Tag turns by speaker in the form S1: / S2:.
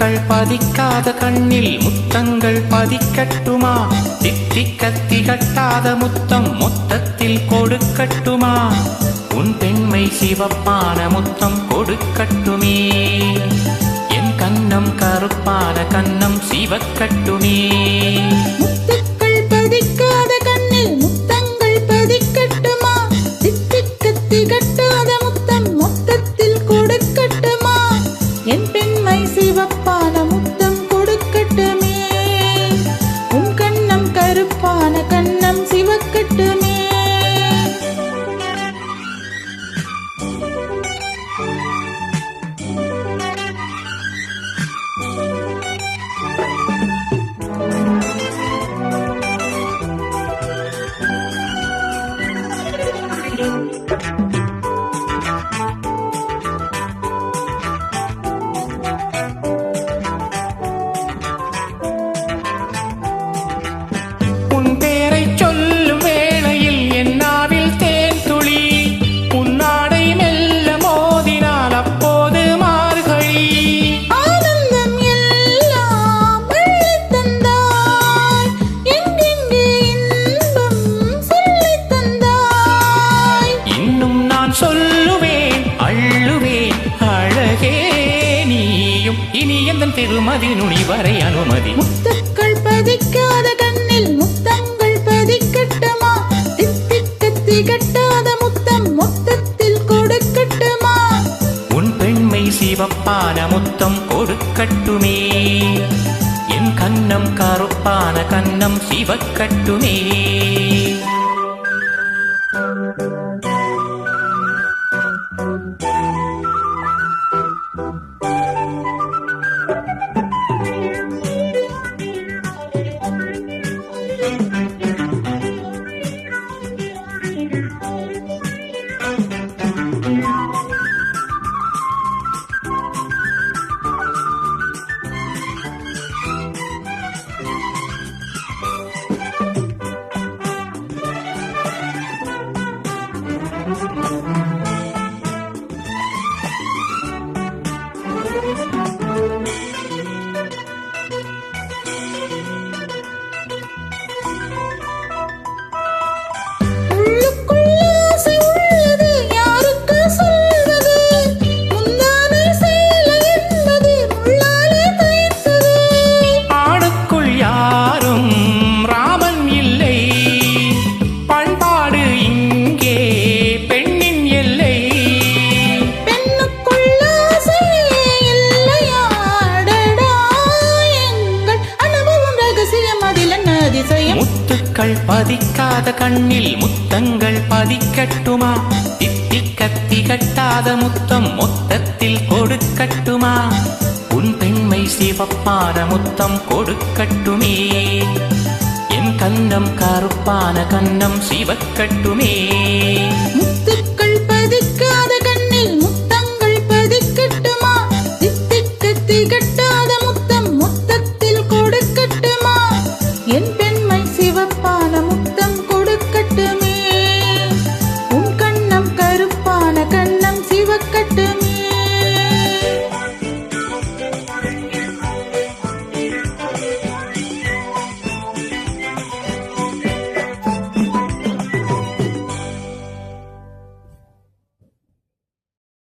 S1: முத்துக்கள் பதிக்காத கண்ணில் முத்தங்கள் பதிக்கட்டுமா? தித்திக்க திகட்டாத முத்தம் மொத்தத்தில் கொடுக்கட்டுமா? உன் பெண்மை சிவப்பான முத்தம் கொடுக்கட்டுமே, என் கன்னம் கருப்பான கன்னம் சிவக்கட்டுமே.
S2: முத்துக்கள் பதிக்காத கண்ணில் முத்தங்கள் பதிக்கட்டுமா? தித்திக்க திகட்டாத முத்தம் மொத்தத்தில் கொடுக்கட்டுமா? என் பெண்மை சிவப்பான முத்தம் கொடுக்கட்டுமே, உன் கன்னம் கருப்பான கன்னம் சிவக்கட்டுமே.
S1: உன் பேரை சொல்லும் வேளையில் என் நாவில் தேன் துளி, உன்னாடை மெல்ல மோதினால் அப்போது மார்கழி.
S2: ஆனந்தம் எல்லாம் அள்ளித் தந்தாய், எங்கெங்கே இன்பம் சொல்லித் தந்தாய்.
S1: இன்னும் நான் சொல்லுவேன் அள்ளுவேன் அழகே நீயும், இனி எந்தன் திருமதி நுனி வரை அனுமதி.
S2: முத்துக்கள் பதிக்காத கண்ணில் முத்தங்கள் பதிக்கட்டுமா? தித்திக்க திகட்டாத முத்தம் மொத்தத்தில் கொடுக்கட்டுமா?
S1: உன் பெண்மை சிவப்பான முத்தம் கொடுக்கட்டுமே, என் கன்னம் கருப்பான கன்னம் சிவக்கட்டுமே.
S2: உள்ளுக்குள் ஆசை உள்ளது, யாருக்கு சொல்வது? முந்தானை சேலை என்பது முள்ளாலே தைத்தது.
S1: ஆடுக்குள் யாரும் ராமன் இல்லை, பண்பாடு இங்கே பெண்ணின் எல்லை.
S2: பெண்ணுக்குள் ஆசையே இல்லையா? அடடா, எங்கள் அனுபவம் ரகசியம், அதில் என்ன அதிசயம்?
S1: முத்துக்கள் பதிக்காத கண்ணில் முத்தங்கள் பதிக்கட்டுமா? தித்திக்க திகட்டாத முத்தம் மொத்தத்தில் கொடுக்கட்டுமா? உன் பெண்மை சிவப்பான முத்தம் கொடுக்கட்டுமே, என் கன்னம் கருப்பான கன்னம் சிவக்கட்டுமே.
S2: முத்து